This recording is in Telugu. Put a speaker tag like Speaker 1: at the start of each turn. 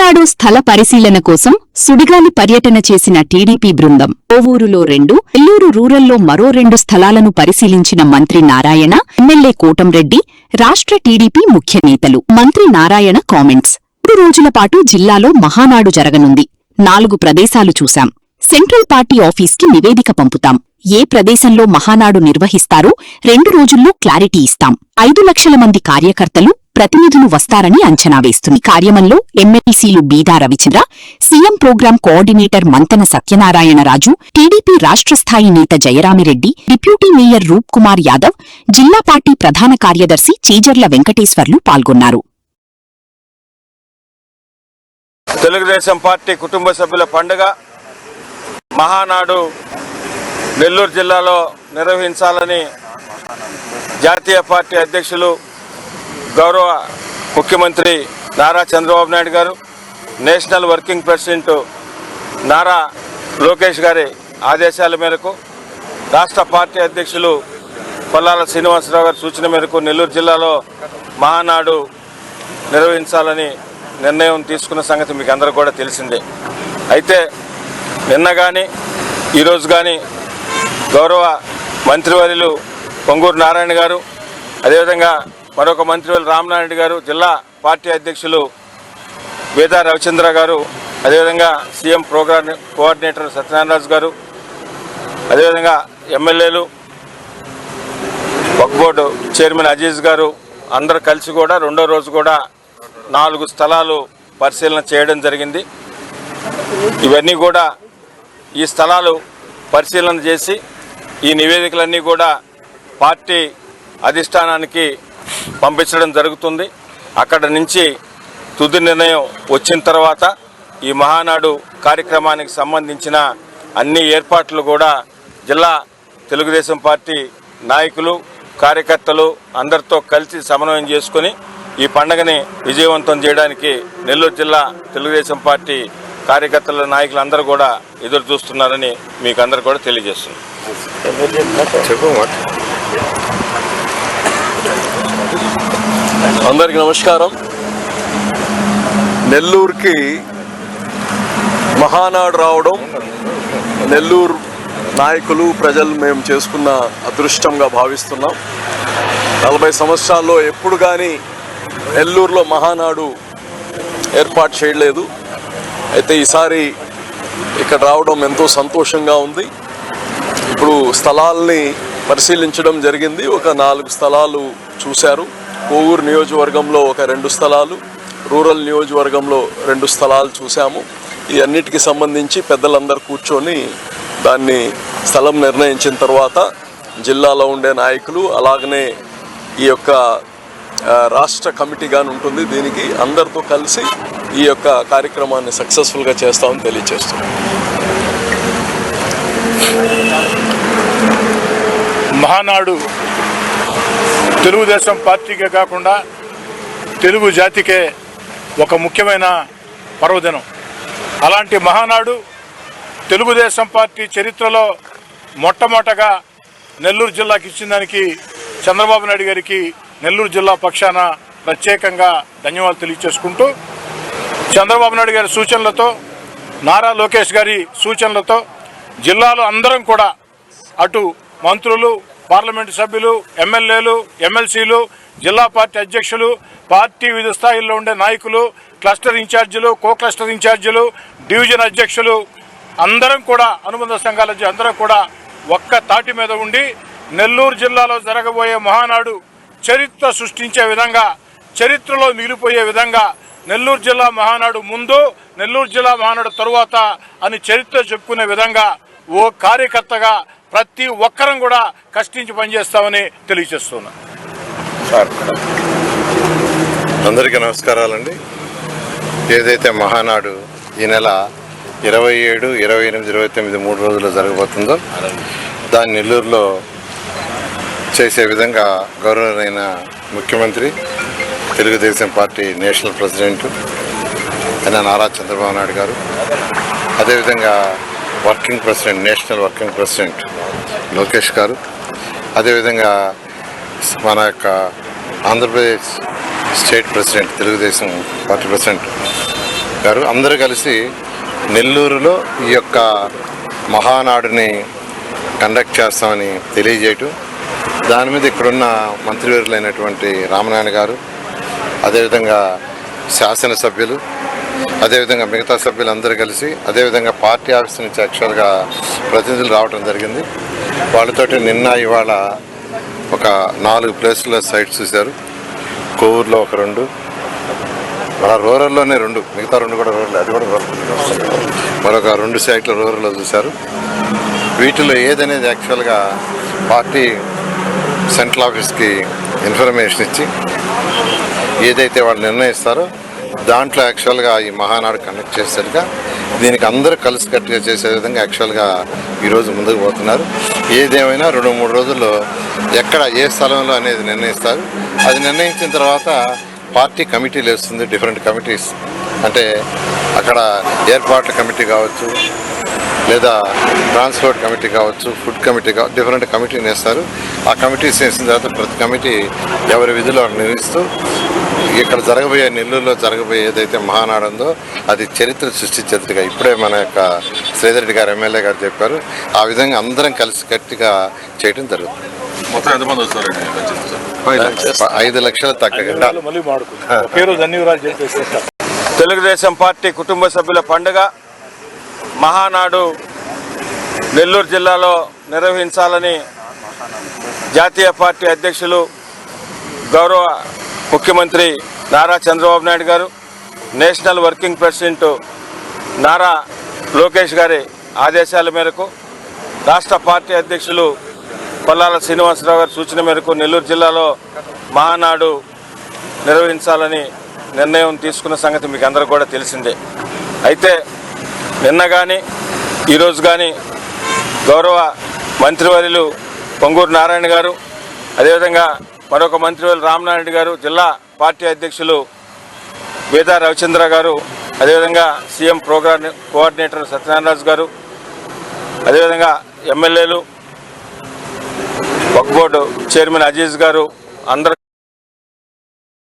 Speaker 1: మహానాడు స్థల పరిశీలన కోసం సుడిగాలి పర్యటన చేసిన టీడీపీ బృందం కోవూరులో 2, నెల్లూరు రూరల్లో మరో 2 స్థలాలను పరిశీలించిన మంత్రి నారాయణ, ఎమ్మెల్యే కోటంరెడ్డి, రాష్ట్ర టీడీపీ ముఖ్య నేతలు. మంత్రి నారాయణ కామెంట్స్. 3 రోజుల పాటు జిల్లాలో మహానాడు జరగనుంది. 4 ప్రదేశాలు చూశాం. సెంట్రల్ పార్టీ ఆఫీస్కి నివేదిక పంపుతాం. ఏ ప్రదేశంలో మహానాడు నిర్వహిస్తారో 2 రోజుల్లో క్లారిటీ ఇస్తాం. 5 లక్షల మంది కార్యకర్తలు, ప్రతినిధులు వస్తారని అంచనా వేస్తుంది. కార్యక్రమంలో ఎమ్మెల్సీలు Beeda Ravichandra, CM programme coordinator Manthena Satyanarayanaraju, TDP రాష్ట్ర స్థాయి నేత జయరామిరెడ్డి, డిప్యూటీ మేయర్ రూప్ కుమార్ యాదవ్, జిల్లా పార్టీ ప్రధాన కార్యదర్శి చీజర్ల వెంకటేశ్వర్లు పాల్గొన్నారు.
Speaker 2: తెలుగుదేశం పార్టీ కుటుంబ సభ్యుల పండుగ మహానాడు నెల్లూరు జిల్లాలో నిర్వహించాలని జాతీయ పార్టీ అధ్యక్షులు గౌరవ ముఖ్యమంత్రి నారా చంద్రబాబు నాయుడు గారు, national working president Nara Lokesh గారి ఆదేశాల మేరకు, రాష్ట్ర పార్టీ అధ్యక్షులు పల్లాల శ్రీనివాసరావు గారి సూచన మేరకు నెల్లూరు జిల్లాలో మహానాడు నిర్వహించాలని నిర్ణయం తీసుకున్న సంగతి మీకు అందరూ కూడా తెలిసిందే. అయితే నిన్న కానీ ఈరోజు కానీ గౌరవ మంత్రివర్యులు పొంగూరు నారాయణ గారు, అదేవిధంగా మరొక మంత్రివర్యులు రామనారాయణ గారు, జిల్లా పార్టీ అధ్యక్షులు బీదా రవిచంద్ర గారు, అదేవిధంగా సీఎం ప్రోగ్రాం కోఆర్డినేటర్ సత్యనారాయణరాజు గారు, అదేవిధంగా ఎమ్మెల్యేలు, వక్ఫ్ బోర్డు చైర్మన్ అజీజ్ గారు అందరూ కలిసి కూడా 2వ రోజు కూడా 4 స్థలాలు పరిశీలన చేయడం జరిగింది. ఇవన్నీ కూడా ఈ స్థలాలు పరిశీలన చేసి ఈ నివేదికలన్నీ కూడా పార్టీ అధిష్టానానికి పంపించడం జరుగుతుంది. అక్కడ నుంచి తుది నిర్ణయం వచ్చిన తర్వాత ఈ మహానాడు కార్యక్రమానికి సంబంధించిన అన్ని ఏర్పాట్లు కూడా జిల్లా తెలుగుదేశం పార్టీ నాయకులు, కార్యకర్తలు అందరితో కలిసి సమన్వయం చేసుకుని ఈ పండుగని విజయవంతం చేయడానికి నెల్లూరు జిల్లా తెలుగుదేశం పార్టీ కార్యకర్తల నాయకులందరూ కూడా ఎదురు చూస్తున్నారని మీకు అందరూ కూడా తెలియజేస్తున్నారు.
Speaker 3: అందరికీ నమస్కారం. నెల్లూరుకి మహానాడు రావడం నెల్లూరు నాయకులు, ప్రజలు మేము చేసుకున్న అదృష్టంగా భావిస్తున్నాం. 40 సంవత్సరాల్లో ఎప్పుడు కానీ నెల్లూరులో మహానాడు ఏర్పాటు చేయలేదు. అయితే ఈసారి ఇక్కడ రావడం ఎంతో సంతోషంగా ఉంది. ఇప్పుడు స్థలాల్ని పరిశీలించడం జరిగింది. ఒక 4 స్థలాలు చూశారు. కోవూరు నియోజకవర్గంలో ఒక 2 స్థలాలు, రూరల్ నియోజకవర్గంలో 2 స్థలాలు చూసాము. ఈ అన్నిటికీ సంబంధించి పెద్దలందరూ కూర్చొని దాన్ని స్థలం నిర్ణయించిన తర్వాత జిల్లాలో ఉండే నాయకులు, అలాగనే ఈ యొక్క రాష్ట్ర కమిటీగాని ఉంటుంది, దీనికి అందరితో కలిసి ఈ యొక్క కార్యక్రమాన్ని సక్సెస్ఫుల్గా చేస్తామని తెలియజేస్తున్నాం.
Speaker 4: మహానాడు తెలుగుదేశం పార్టీకే కాకుండా తెలుగు జాతికే ఒక ముఖ్యమైన పర్వదినం. అలాంటి మహానాడు తెలుగుదేశం పార్టీ చరిత్రలో మొట్టమొదటగా నెల్లూరు జిల్లాకి ఇచ్చిన దానికి చంద్రబాబు నాయుడు గారికి నెల్లూరు జిల్లా పక్షాన ప్రత్యేకంగా ధన్యవాదాలు తెలియజేసుకుంటూ, చంద్రబాబు నాయుడు గారి సూచనలతో, నారా లోకేష్ గారి సూచనలతో జిల్లాలో అందరం కూడా, అటు మంత్రులు, పార్లమెంటు సభ్యులు, ఎమ్మెల్యేలు, ఎమ్మెల్సీలు, జిల్లా పార్టీ అధ్యక్షులు, పార్టీ వివిధ స్థాయిల్లో ఉండే నాయకులు, క్లస్టర్ ఇన్ఛార్జీలు, కో క్లస్టర్ ఇన్ఛార్జీలు, డివిజన్ అధ్యక్షులు అందరం కూడా, అనుబంధ సంఘాల అందరం కూడా ఒక్క తాటి మీద ఉండి నెల్లూరు జిల్లాలో జరగబోయే మహానాడు చరిత్ర సృష్టించే విధంగా, చరిత్రలో మిగిలిపోయే విధంగా, నెల్లూరు జిల్లా మహానాడు ముందు, నెల్లూరు జిల్లా మహానాడు తరువాత అని చరిత్ర చెప్పుకునే విధంగా ఓ కార్యకర్తగా ప్రతి ఒక్కరం కూడా కష్టించి పనిచేస్తామని తెలియజేస్తున్నా.
Speaker 5: అందరికీ నమస్కారాలండి. ఏదైతే మహానాడు ఈ నెల 27, 28, 29 3 రోజుల్లో జరగబోతుందో దాన్ని నెల్లూరులో చేసే విధంగా గౌరవనీయ ముఖ్యమంత్రి, తెలుగుదేశం పార్టీ నేషనల్ ప్రెసిడెంట్ అయిన నారా చంద్రబాబు నాయుడు గారు, అదేవిధంగా working president, national working president Lokesh గారు, అదేవిధంగా మన యొక్క Andhra Pradesh state president, Telugu Desam party president గారు అందరూ కలిసి నెల్లూరులో ఈ యొక్క మహానాడుని కండక్ట్ చేస్తామని తెలియజేయటం, దాని మీద ఇక్కడున్న మంత్రివర్యులైనటువంటి రామనారాయణ గారు, అదేవిధంగా శాసనసభ్యులు, అదేవిధంగా మిగతా సభ్యులందరూ కలిసి, అదేవిధంగా పార్టీ ఆఫీస్ నుంచి యాక్చువల్గా ప్రతినిధులు రావడం జరిగింది. వాళ్ళతోటి నిన్న ఇవాళ ఒక 4 ప్లేసుల్లో సైట్స్ చూశారు. కోవూరులో ఒక 2, మన రూరల్లోనే 2, మిగతా 2 కూడా రూరల్, అది కూడా రూరల్. మరొక 2 సైట్లు రూరల్లో చూశారు. వీటిలో ఏదనేది యాక్చువల్గా పార్టీ సెంట్రల్ ఆఫీస్కి ఇన్ఫర్మేషన్ ఇచ్చి ఏదైతే వాళ్ళు నిర్ణయిస్తారో దాంట్లో యాక్చువల్గా ఈ మహానాడు కండక్ట్ చేసేట్టుగా దీనికి అందరూ కలిసికట్టుగా చేసే విధంగా యాక్చువల్గా ఈరోజు ముందుకు పోతున్నారు. ఏదేమైనా 2-3 రోజుల్లో ఎక్కడ ఏ స్థలంలో అనేది నిర్ణయిస్తారు. అది నిర్ణయించిన తర్వాత పార్టీ కమిటీలు వేస్తుంది, డిఫరెంట్ కమిటీస్. అంటే అక్కడ ఏర్పాట్ల కమిటీ కావచ్చు, లేదా ట్రాన్స్పోర్ట్ కమిటీ కావచ్చు, ఫుడ్ కమిటీ కావచ్చు, డిఫరెంట్ కమిటీని వేస్తారు. ఆ కమిటీస్ వేసిన తర్వాత ప్రతి కమిటీ ఎవరి విధులు నిర్వహిస్తూ ఇక్కడ జరగబోయే, నెల్లూరులో జరగబోయే ఏదైతే మహానాడు ఉందో అది చరిత్ర సృష్టించేట్టుగా ఇప్పుడే మన యొక్క శ్రీధర్ రెడ్డి గారు ఎమ్మెల్యే గారు చెప్పారు. ఆ విధంగా అందరం కలిసి గట్టిగా చేయడం జరుగుతుంది.
Speaker 2: మొత్తం ఎంతమంది వస్తారండి?
Speaker 5: 5 లక్షలు తగ్గకుండా
Speaker 2: తెలుగుదేశం పార్టీ కుటుంబ సభ్యుల పండుగ మహానాడు నెల్లూరు జిల్లాలో నిర్వహించాలని జాతీయ పార్టీ అధ్యక్షులు గౌరవ ముఖ్యమంత్రి నారా చంద్రబాబు నాయుడు గారు, national working president Nara Lokesh గారి ఆదేశాల మేరకు, రాష్ట్ర పార్టీ అధ్యక్షులు పల్లాల శ్రీనివాసరావు గారి సూచన మేరకు నెల్లూరు జిల్లాలో మహానాడు నిర్వహించాలని నిర్ణయం తీసుకున్న సంగతి మీకు అందరూ కూడా తెలిసిందే. అయితే నిన్న కానీ ఈరోజు కానీ గౌరవ మంత్రివర్యులు పొంగూరు నారాయణ గారు, అదేవిధంగా మరొక మంత్రివర్యులు రామనారాయణ గారు, జిల్లా పార్టీ అధ్యక్షులు బేదా రవిచంద్ర గారు, అదేవిధంగా CM programme coordinator Satyanarayana Raju గారు, అదేవిధంగా ఎమ్మెల్యేలు, వక్ఫ్ బోర్డు చైర్మన్ అజీజ్ గారు అందరూ